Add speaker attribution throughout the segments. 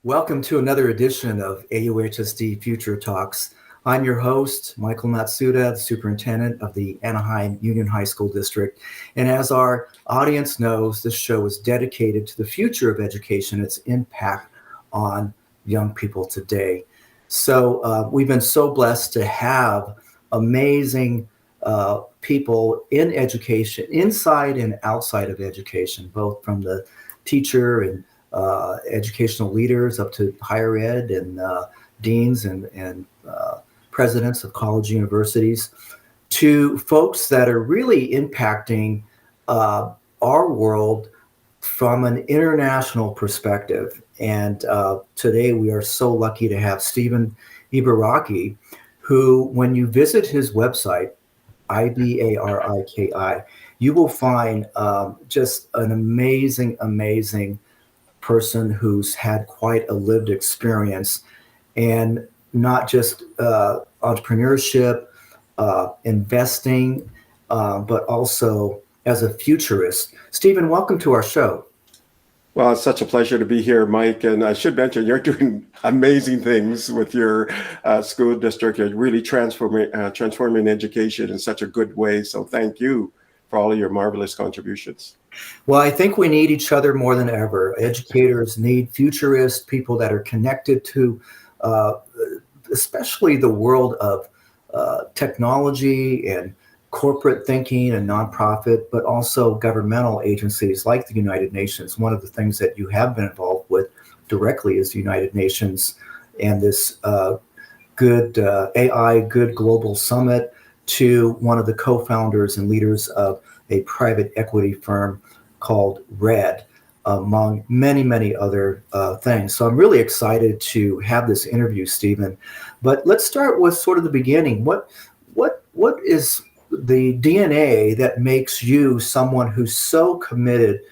Speaker 1: Welcome to another edition of AUHSD Future Talks. I'm your host, Michael Matsuda, the Superintendent of the Anaheim Union High School District. And as our audience knows, this show is dedicated to the future of education, its impact on young people today. So we've been so blessed to have amazing people in education, inside and outside of education, both from the teacher and educational leaders up to higher ed and deans and presidents of college universities, to folks that are really impacting our world from an international perspective. And today we are so lucky to have Stephen Ibaraki, who, when you visit his website, Ibaraki, you will find just an amazing person who's had quite a lived experience, and not just entrepreneurship, investing, but also as a futurist. Stephen, welcome to our show.
Speaker 2: Well, it's such a pleasure to be here, Mike. And I should mention, you're doing amazing things with your school district. You're really transforming education in such a good way. So thank you for all of your marvelous contributions.
Speaker 1: Well, I think we need each other more than ever. Educators need futurists, people that are connected to especially the world of technology and corporate thinking and nonprofit, but also governmental agencies like the United Nations. One of the things that you have been involved with directly is the United Nations and this Good AI, Good Global Summit, to one of the co-founders and leaders of a private equity firm called RED, among many other things. So I'm really excited to have this interview, Stephen. But let's start with sort of the beginning. What is the DNA that makes you someone who's so committed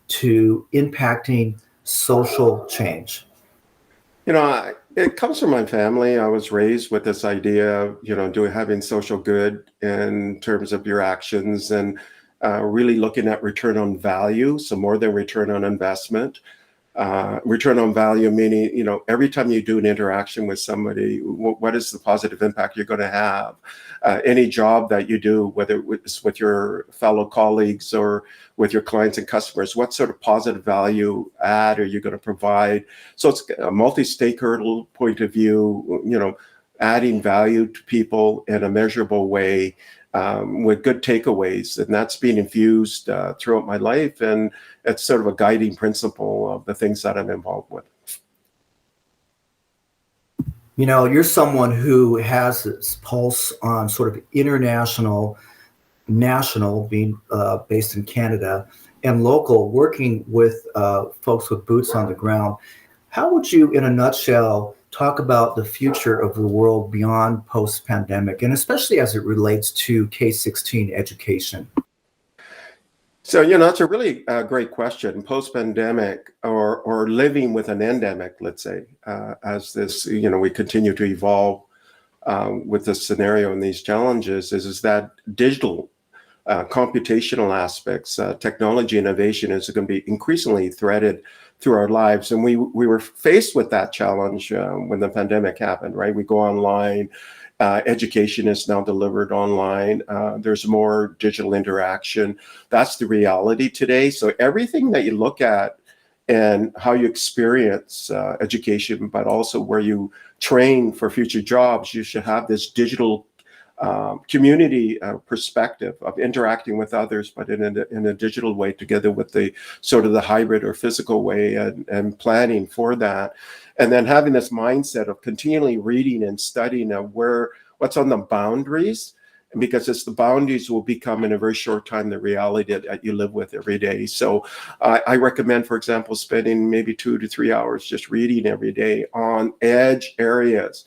Speaker 1: to impacting social change?
Speaker 2: It comes from my family. I was raised with this idea of, having social good in terms of your actions, and really looking at return on value. So more than return on investment. Return on value meaning, every time you do an interaction with somebody, what is the positive impact you're going to have? Any job that you do, whether it's with your fellow colleagues or with your clients and customers, what sort of positive value add are you going to provide? So it's a multi-stakeholder point of view, adding value to people in a measurable way, with good takeaways. And that's been infused throughout my life. And it's sort of a guiding principle of the things that I'm involved with.
Speaker 1: You're someone who has this pulse on sort of international, national, being based in Canada, and local, working with folks with boots on the ground. How would you, in a nutshell, talk about the future of the world beyond post-pandemic, and especially as it relates to K-16 education?
Speaker 2: So, that's a really great question. Post-pandemic, or living with an endemic, let's say, as this, we continue to evolve with this scenario and these challenges, is that digital computational aspects, technology innovation is going to be increasingly threaded through our lives. And we were faced with that challenge when the pandemic happened, right? We go online. Education is now delivered online. There's more digital interaction. That's the reality today. So everything that you look at and how you experience education, but also where you train for future jobs, you should have this digital community perspective of interacting with others, but in a digital way, together with the sort of the hybrid or physical way, and planning for that. And then having this mindset of continually reading and studying what's on the boundaries, because it's the boundaries will become in a very short time the reality that you live with every day. So I recommend, for example, spending maybe 2 to 3 hours just reading every day on edge areas.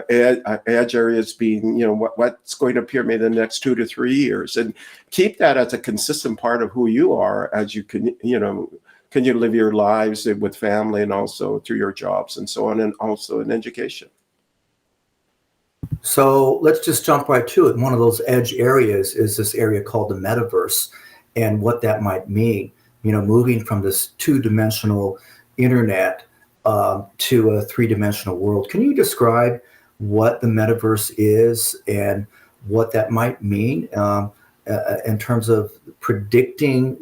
Speaker 2: Edge areas being, what's going to appear maybe in the next 2 to 3 years, and keep that as a consistent part of who you are as you can, can you live your lives with family and also through your jobs and so on, and also in education.
Speaker 1: So let's just jump right to it. One of those edge areas is this area called the Metaverse, and what that might mean, moving from this two-dimensional internet to a three-dimensional world. Can you describe what the metaverse is and what that might mean in terms of predicting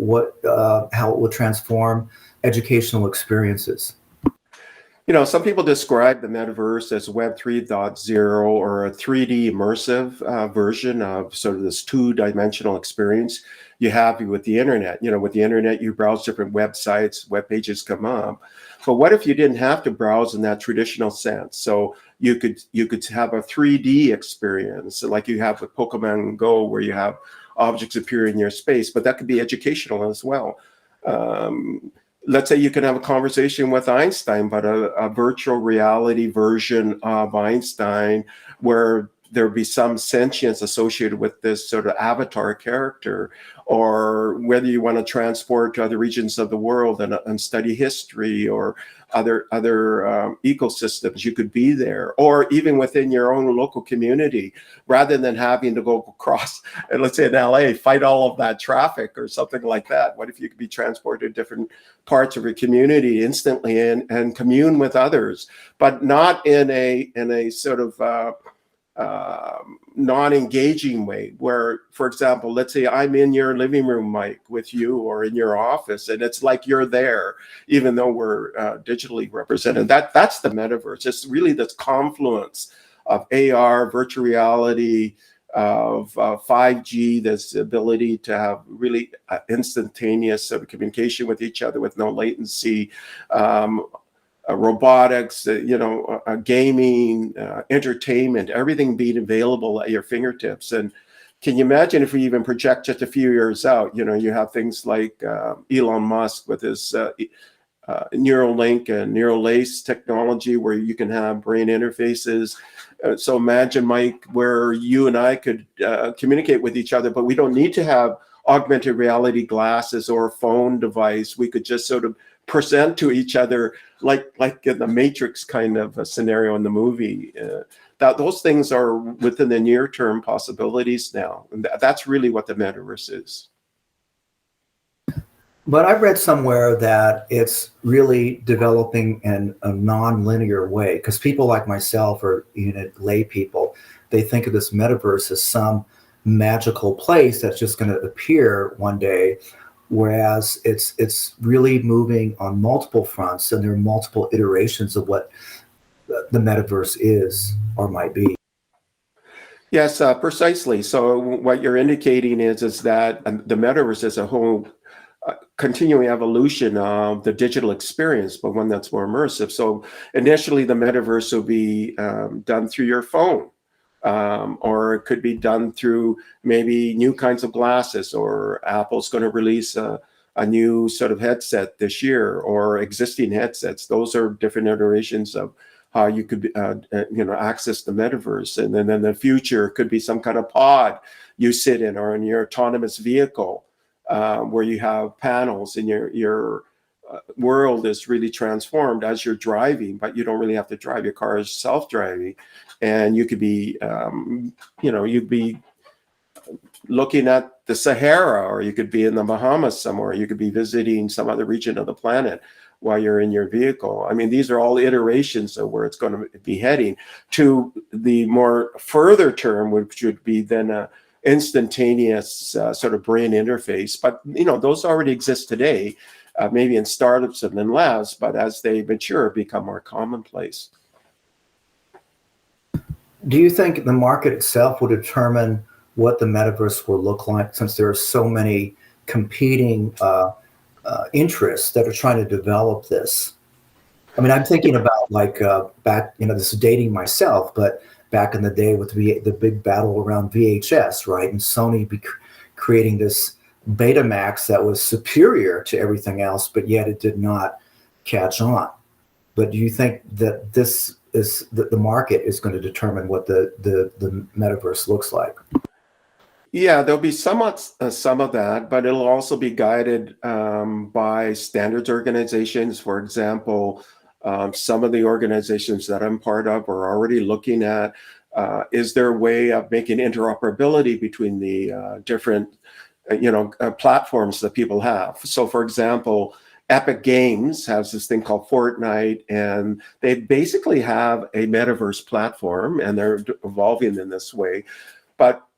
Speaker 1: how it will transform educational experiences?
Speaker 2: Some people describe the metaverse as Web 3.0 or a 3D immersive version of sort of this two-dimensional experience you have with the internet. With the internet, you browse different websites, web pages come up. But what if you didn't have to browse in that traditional sense? So you could have a 3D experience, like you have with Pokemon Go, where you have objects appear in your space, but that could be educational as well. Let's say you can have a conversation with Einstein, but a virtual reality version of Einstein where there'd be some sentience associated with this sort of avatar character, or whether you want to transport to other regions of the world and study history or other ecosystems, you could be there, or even within your own local community, rather than having to go across, let's say in LA, fight all of that traffic or something like that. What if you could be transported to different parts of your community instantly and commune with others, but not in a sort of non-engaging way, where, for example, let's say I'm in your living room, Mike, with you, or in your office, and it's like you're there, even though we're digitally represented. That's the metaverse. It's really this confluence of AR, virtual reality, of 5G, this ability to have really instantaneous sort of communication with each other with no latency, robotics, gaming, entertainment, everything being available at your fingertips. And can you imagine if we even project just a few years out? You have things like Elon Musk with his Neuralink and Neuralace technology, where you can have brain interfaces. So imagine, Mike, where you and I could communicate with each other, but we don't need to have augmented reality glasses or a phone device. We could just sort of present to each other like in the Matrix kind of a scenario in the movie. That those things are within the near-term possibilities now, and that's really what the metaverse is.
Speaker 1: But I read somewhere that it's really developing in a non-linear way, because people like myself, or lay people, they think of this metaverse as some magical place that's just going to appear one day, whereas it's really moving on multiple fronts, and there are multiple iterations of what the metaverse is or might be.
Speaker 2: Yes, precisely. So what you're indicating is that the metaverse is a whole continuing evolution of the digital experience, but one that's more immersive. So initially, the metaverse will be done through your phone, or it could be done through maybe new kinds of glasses, or Apple's going to release a new sort of headset this year, or existing headsets. Those are different iterations of how you could access the metaverse. And then in the future, it could be some kind of pod you sit in, or in your autonomous vehicle, where you have panels, and your world is really transformed as you're driving, but you don't really have to drive. Your car is self-driving, and you could be, you'd be looking at the Sahara, or you could be in the Bahamas somewhere. You could be visiting some other region of the planet while you're in your vehicle. I mean, these are all iterations of where it's going to be heading to the more further term, which would be then a instantaneous sort of brain interface. But those already exist today, maybe in startups and in labs, but as they mature, become more commonplace.
Speaker 1: Do you think the market itself will determine what the metaverse will look like, since there are so many competing interests that are trying to develop this? I mean, I'm thinking about back, this is dating myself, but back in the day with the big battle around VHS, right? And Sony creating this Betamax that was superior to everything else, but yet it did not catch on. But do you think that this is that the market is going to determine what the metaverse looks like?
Speaker 2: Yeah, there'll be some of that, but it'll also be guided by standards organizations. For example, some of the organizations that I'm part of are already looking at, is there a way of making interoperability between the different platforms that people have? So for example, Epic Games has this thing called Fortnite, and they basically have a metaverse platform, and they're evolving in this way.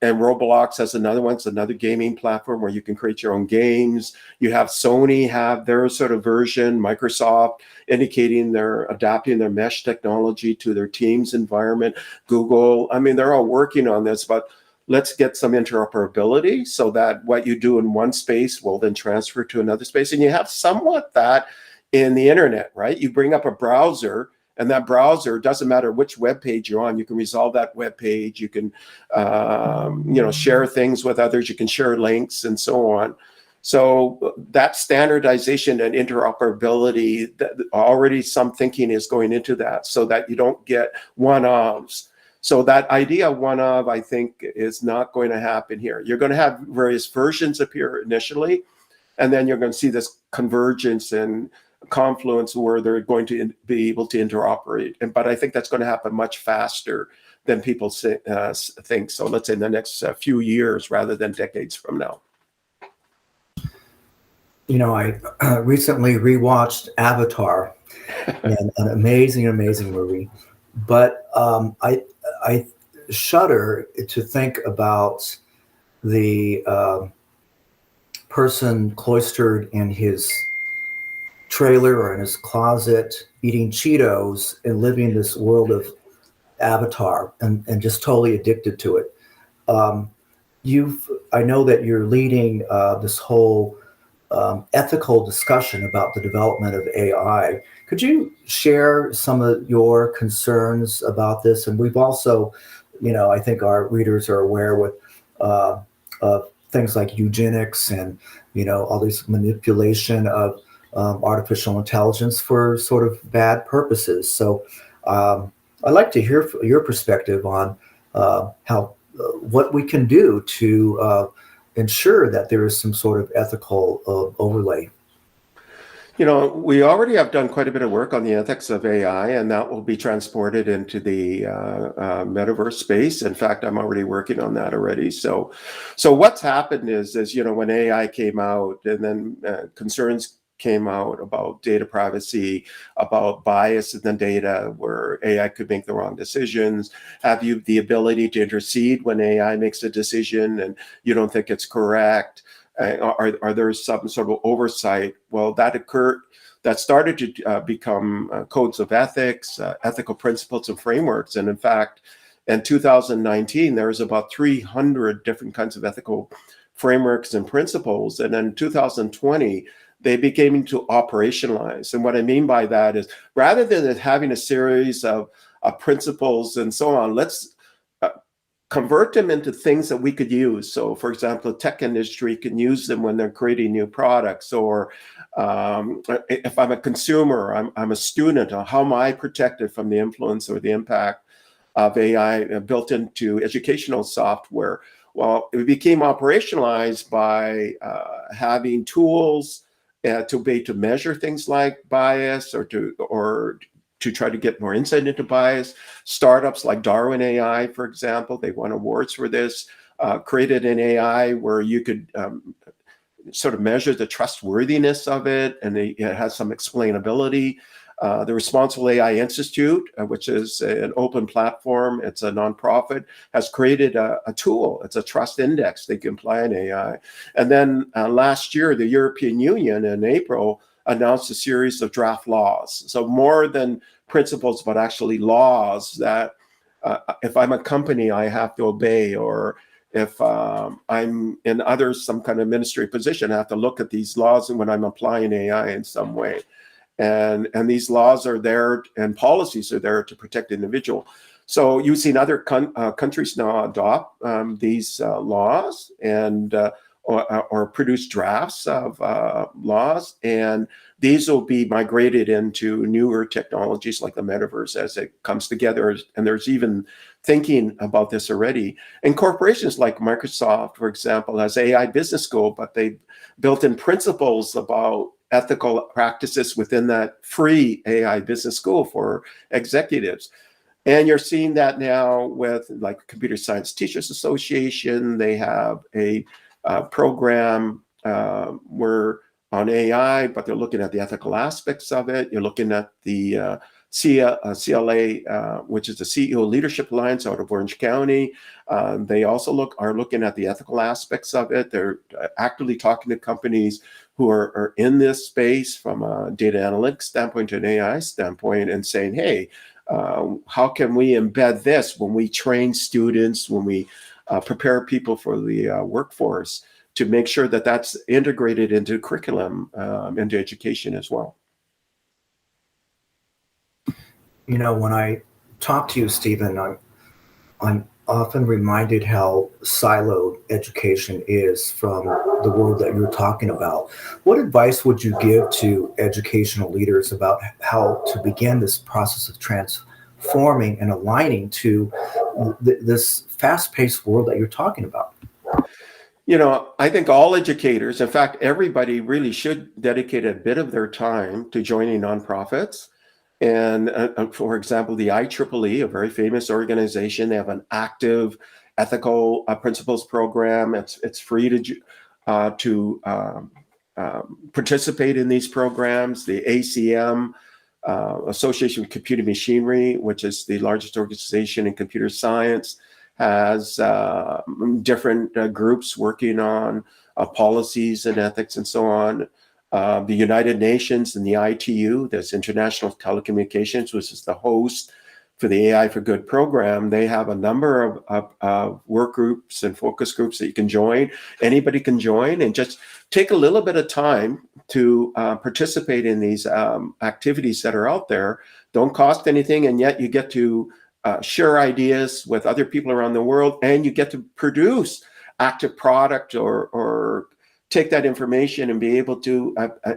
Speaker 2: And Roblox has another one. It's another gaming platform where you can create your own games. You have Sony have their sort of version, Microsoft indicating they're adapting their mesh technology to their Teams environment. Google, I mean, they're all working on this, but let's get some interoperability so that what you do in one space will then transfer to another space. And you have somewhat that in the internet, right? You bring up a browser, and that browser, doesn't matter which web page you're on, you can resolve that web page. You can, share things with others. You can share links and so on. So that standardization and interoperability, already some thinking is going into that so that you don't get one-offs. So that idea of one-of, I think, is not going to happen here. You're going to have various versions appear initially, and then you're going to see this convergence and confluence where they're going to be able to interoperate. But I think that's going to happen much faster than people think. So let's say in the next few years rather than decades from now.
Speaker 1: You know, I recently rewatched Avatar, and an amazing movie. But I shudder to think about the person cloistered in his trailer or in his closet eating Cheetos and living this world of Avatar and just totally addicted to it. I know that you're leading this whole ethical discussion about the development of AI. Could you share some of your concerns about this? And we've also, I think our readers are aware with things like eugenics and, all this manipulation of artificial intelligence for sort of bad purposes. So I'd like to hear your perspective on how what we can do to ensure that there is some sort of ethical overlay.
Speaker 2: We already have done quite a bit of work on the ethics of AI, and that will be transported into the metaverse space. In fact, I'm already working on that already. So what's happened is when AI came out, and then concerns came out about data privacy, about bias in the data, where AI could make the wrong decisions. Have you the ability to intercede when AI makes a decision and you don't think it's correct? Are there some sort of oversight? Well, that started to become codes of ethics, ethical principles and frameworks. And in fact, in 2019, there was about 300 different kinds of ethical frameworks and principles. And then in 2020, they began to operationalize. And what I mean by that is, rather than having a series of principles and so on, let's convert them into things that we could use. So, for example, the tech industry can use them when they're creating new products. Or if I'm a consumer, I'm a student, how am I protected from the influence or the impact of AI built into educational software? Well, it became operationalized by having tools to measure things like bias or to try to get more insight into bias. Startups like Darwin AI, for example, they won awards for this, created an AI where you could sort of measure the trustworthiness of it, and it has some explainability. The Responsible AI Institute, which is an open platform, it's a nonprofit, has created a tool. It's a trust index they can apply in AI. And then last year, the European Union in April announced a series of draft laws. So more than principles, but actually laws that if I'm a company, I have to obey, or if I'm in some kind of ministry position, I have to look at these laws and when I'm applying AI in some way. And these laws are there and policies are there to protect the individual. So you've seen other countries now adopt these laws and or produce drafts of laws, and these will be migrated into newer technologies like the metaverse as it comes together. And there's even thinking about this already. And corporations like Microsoft, for example, has AI Business School, but they built in principles about ethical practices within that free AI Business School for executives. And you're seeing that now with like Computer Science Teachers Association. They have a program where on AI, but they're looking at the ethical aspects of it. You're looking at the CLA, which is the CEO Leadership Alliance out of Orange County. They also are looking at the ethical aspects of it. They're actively talking to companies who are in this space from a data analytics standpoint to an AI standpoint and saying, hey, how can we embed this when we train students, when we prepare people for the workforce, to make sure that that's integrated into curriculum, into education as well.
Speaker 1: You know, when I talk to you, Stephen, I'm often reminded how siloed education is from the world that you're talking about. What advice would you give to educational leaders about how to begin this process of transforming and aligning to this fast-paced world that you're talking about?
Speaker 2: You know, I think all educators, in fact, everybody really should dedicate a bit of their time to joining nonprofits. And for example, the IEEE, a very famous organization, they have an active ethical principles program. It's free to participate in these programs. The ACM, Association of Computing Machinery, which is the largest organization in computer science, has different groups working on policies and ethics and so on. The United Nations and the ITU, that's International Telecommunications, which is the host for the AI for Good program, they have a number of work groups and focus groups that you can join. Anybody can join and just take a little bit of time to participate in these activities that are out there. Don't cost anything, and yet you get to share ideas with other people around the world, and you get to produce active product or take that information and be able to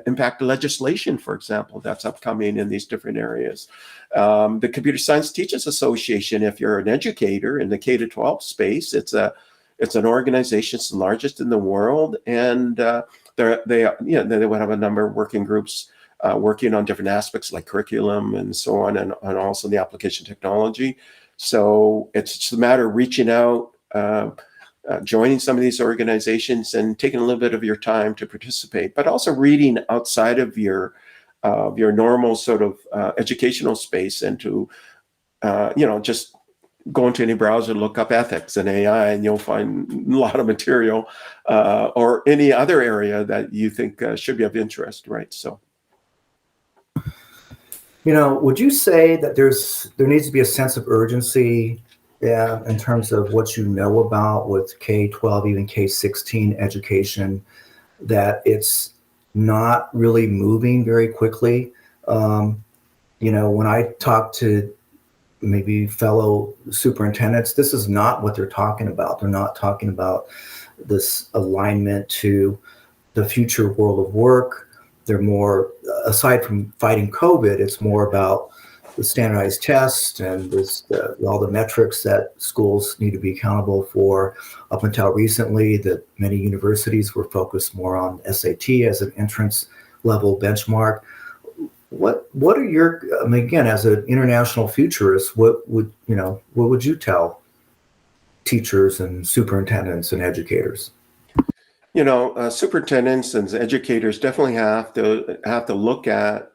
Speaker 2: impact legislation, for example, that's upcoming in these different areas. The Computer Science Teachers Association, if you're an educator in the K-12 space, it's an organization, it's the largest in the world, and they would have a number of working groups working on different aspects like curriculum and so on, and also the application technology. So it's just a matter of reaching out, joining some of these organizations and taking a little bit of your time to participate, but also reading outside of your normal sort of educational space, and to just go into any browser, look up ethics and AI, and you'll find a lot of material, or any other area that you think should be of interest, right? So.
Speaker 1: You know, would you say that there needs to be a sense of urgency in terms of what you know about with K-12, even K-16 education, that it's not really moving very quickly? You know, when I talk to maybe fellow superintendents, this is not what they're talking about. They're not talking about this alignment to the future world of work. They're more, aside from fighting COVID, it's more about the standardized tests and all the metrics that schools need to be accountable for. Up until recently, that many universities were focused more on SAT as an entrance level benchmark. What are your, I mean, again, as an international futurist, what would you tell teachers and superintendents and educators?
Speaker 2: You know, superintendents and educators definitely have to look at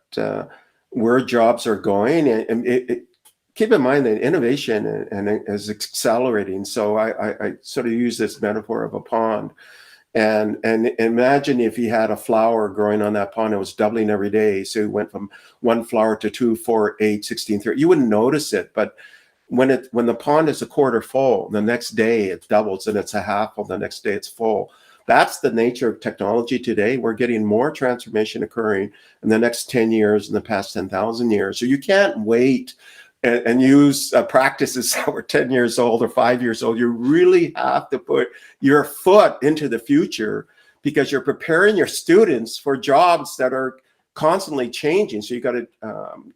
Speaker 2: where jobs are going, and keep in mind that innovation is accelerating. So I sort of use this metaphor of a pond, and imagine if you had a flower growing on that pond, it was doubling every day. So it went from 1 flower to 2, 4, 8, 16, 30. You wouldn't notice it, but when the pond is a quarter full, the next day it doubles, and it's a half full, the next day it's full. That's the nature of technology today. We're getting more transformation occurring in the next 10 years than the past 10,000 years. So you can't wait and use practices that were 10 years old or 5 years old. You really have to put your foot into the future, because you're preparing your students for jobs that are constantly changing. So you got to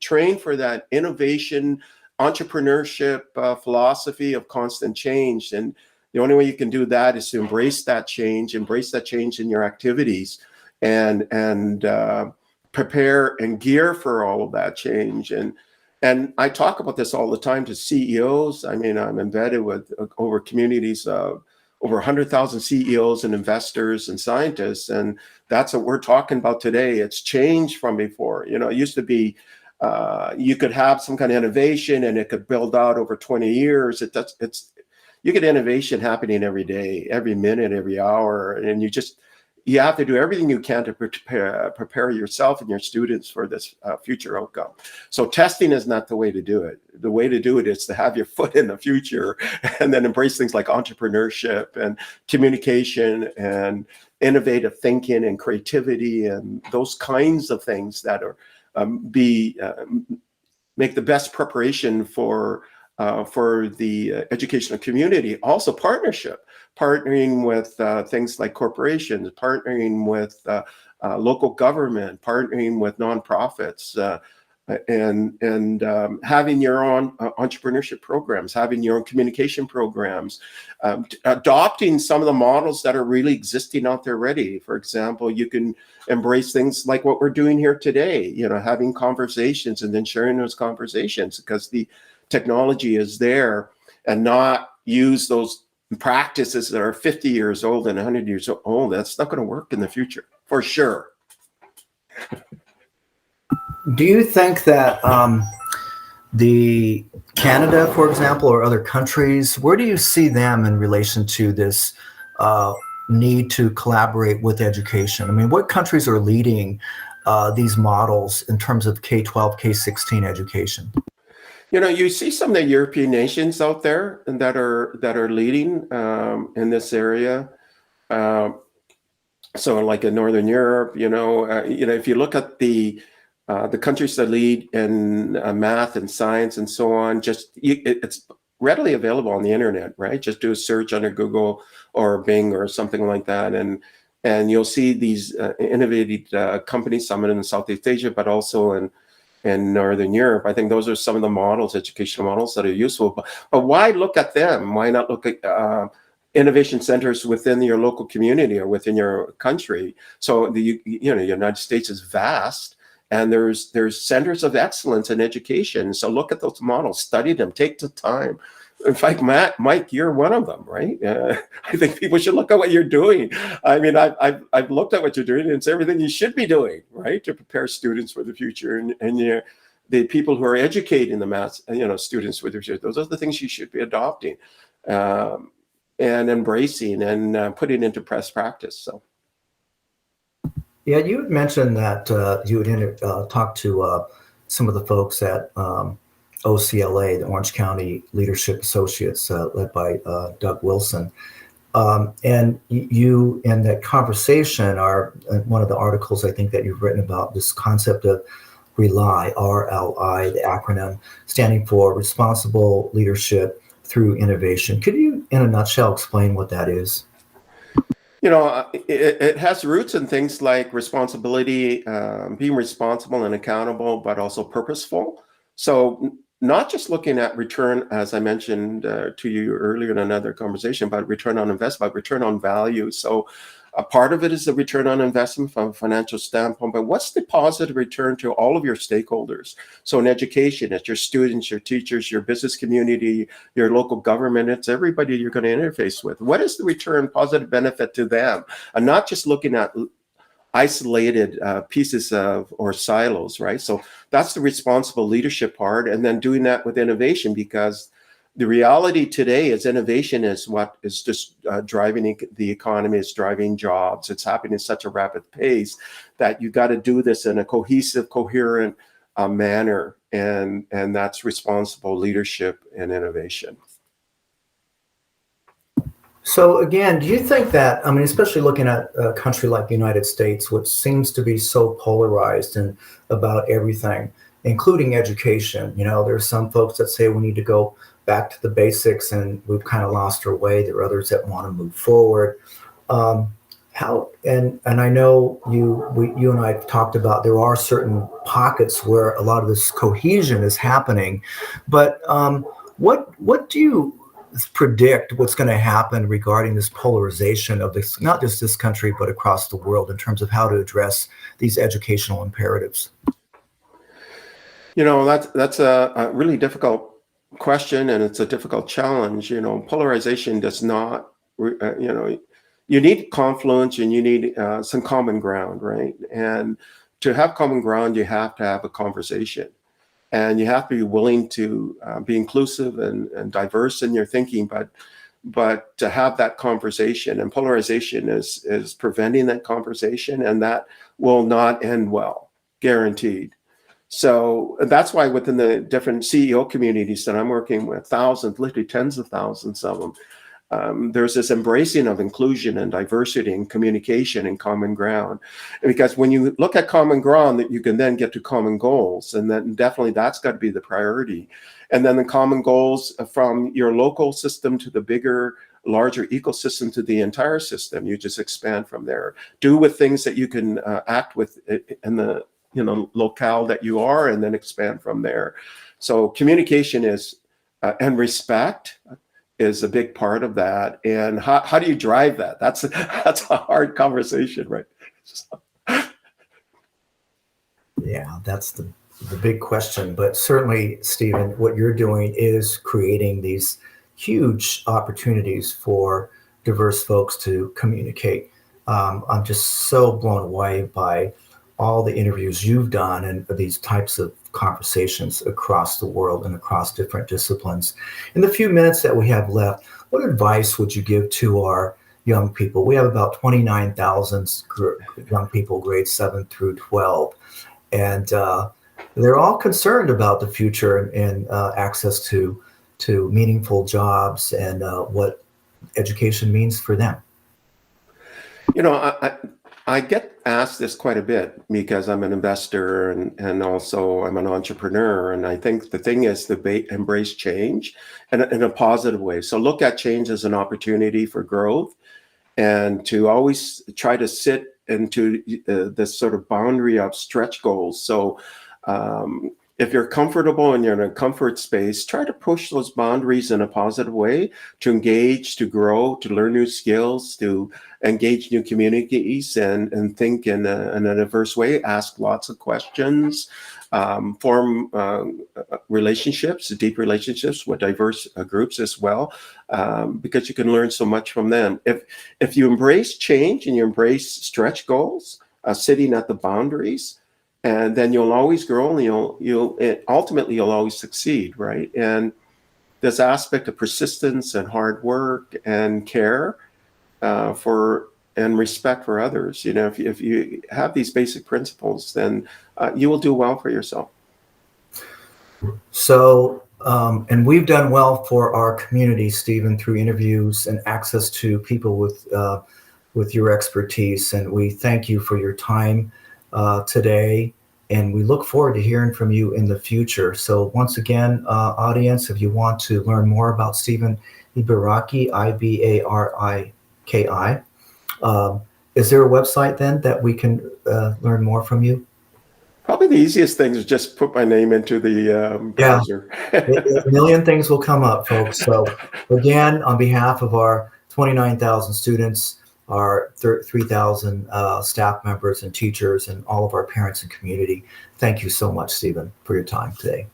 Speaker 2: train for that innovation, entrepreneurship philosophy of constant change. And the only way you can do that is to embrace that change in your activities, and prepare and gear for all of that change. And I talk about this all the time to CEOs. I mean, I'm embedded with over communities of over 100,000 CEOs and investors and scientists, and That's what we're talking about today. It's changed from before. You know, it used to be you could have some kind of innovation and it could build out over 20 years. You get innovation happening every day, every minute, every hour, and you have to do everything you can to prepare yourself and your students for this future outcome. So testing is not the way to do it. The way to do it is to have your foot in the future and then embrace things like entrepreneurship and communication and innovative thinking and creativity and those kinds of things that are make the best preparation for the educational community. Also partnering with things like corporations, partnering with local government, partnering with nonprofits, and having your own entrepreneurship programs, having your own communication programs, adopting some of the models that are really existing out there already. For example, you can embrace things like what we're doing here today, you know, having conversations and then sharing those conversations because the technology is there, and not use those practices that are 50 years old and 100 years old. That's not going to work in the future, for sure.
Speaker 1: Do you think that the Canada, for example, or other countries, where do you see them in relation to this need to collaborate with education? I mean, what countries are leading these models in terms of K-12, K-16 education?
Speaker 2: You know, you see some of the European nations out there that are leading in this area. So, like in Northern Europe, if you look at the countries that lead in math and science and so on, it's readily available on the internet, right? Just do a search under Google or Bing or something like that, and you'll see these innovative companies, some in Southeast Asia, but also in Northern Europe. I think those are some of the models, educational models that are useful. But why look at them? Why not look at innovation centers within your local community or within your country? So the United States is vast, and there's centers of excellence in education. So look at those models, study them, take the time. In fact, Mike, you're one of them, right? I think people should look at what you're doing. I mean, I've looked at what you're doing, and it's everything you should be doing, right, to prepare students for the future. And the people who are educating the math, students for the future, those are the things you should be adopting and embracing and putting into best practice. So.
Speaker 1: Yeah, you had mentioned that you had talked to some of the folks at OCLA, the Orange County Leadership Associates, led by Doug Wilson. And you, in that conversation, are one of the articles I think that you've written about this concept of RELI, RLI, the acronym standing for Responsible Leadership Through Innovation. Could you, in a nutshell, explain what that is?
Speaker 2: It has roots in things like responsibility, being responsible and accountable, but also purposeful. So not just looking at return, as I mentioned to you earlier in another conversation, about return on investment, but return on value. So a part of it is the return on investment from a financial standpoint, but what's the positive return to all of your stakeholders? So in education, it's your students, your teachers, your business community, your local government, it's everybody you're going to interface with. What is the return positive benefit to them? And not just looking at isolated pieces or silos, right? So that's the responsible leadership part, and then doing that with innovation, because the reality today is innovation is what is just driving the economy, it's driving jobs. It's happening at such a rapid pace that you got to do this in a cohesive, coherent manner, and that's responsible leadership and innovation.
Speaker 1: So again, do you think that, I mean, especially looking at a country like the United States, which seems to be so polarized and about everything, including education, there's some folks that say we need to go back to the basics and we've kind of lost our way. There are others that want to move forward. And I know you and I have talked about there are certain pockets where a lot of this cohesion is happening, but what do you predict what's going to happen regarding this polarization of this, not just this country, but across the world, in terms of how to address these educational imperatives?
Speaker 2: That's a really difficult question, and it's a difficult challenge. Polarization does not, you need confluence and you need some common ground, right? And to have common ground, you have to have a conversation. And you have to be willing to be inclusive and diverse in your thinking, but to have that conversation. And polarization is preventing that conversation, and that will not end well, guaranteed. So that's why within the different CEO communities that I'm working with, thousands, literally tens of thousands of them, there's this embracing of inclusion and diversity and communication and common ground. Because when you look at common ground, that you can then get to common goals, and then definitely that's got to be the priority. And then the common goals from your local system to the bigger, larger ecosystem to the entire system. You just expand from there. Do with things that you can act with in the locale that you are, and then expand from there. So communication is and respect is a big part of that. And how do you drive that? That's a hard conversation, right?
Speaker 1: Yeah, that's the big question. But certainly, Stephen, what you're doing is creating these huge opportunities for diverse folks to communicate. I'm just so blown away by all the interviews you've done and these types of conversations across the world and across different disciplines. In the few minutes that we have left, what advice would you give to our young people? We have about 29,000 young people, grades 7 through 12, and they're all concerned about the future and access to meaningful jobs and what education means for them.
Speaker 2: I get asked this quite a bit because I'm an investor and also I'm an entrepreneur. And I think the thing is to embrace change in a positive way. So look at change as an opportunity for growth, and to always try to sit into this sort of boundary of stretch goals. So if you're comfortable and you're in a comfort space, try to push those boundaries in a positive way, to engage, to grow, to learn new skills, to engage new communities, and think in a diverse way, ask lots of questions, form relationships, deep relationships with diverse groups as well, because you can learn so much from them. If you embrace change and you embrace stretch goals, sitting at the boundaries, and then you'll always grow, and you'll ultimately always succeed, right? And this aspect of persistence and hard work and care and respect for others. If you have these basic principles, then you will do well for yourself.
Speaker 1: So, and we've done well for our community, Stephen, through interviews and access to people with your expertise. And we thank you for your time today, and we look forward to hearing from you in the future. So once again, audience, if you want to learn more about Stephen Ibaraki, Ibaraki, is there a website then that we can learn more from you?
Speaker 2: Probably the easiest thing is just put my name into the browser.
Speaker 1: A million things will come up, folks. So again, on behalf of our 29,000 students, our 3,000 staff members and teachers, and all of our parents and community, thank you so much, Stephen, for your time today.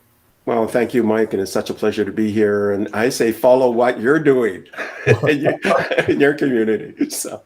Speaker 2: Well, thank you, Mike, and it's such a pleasure to be here. And I say follow what you're doing in your community. So.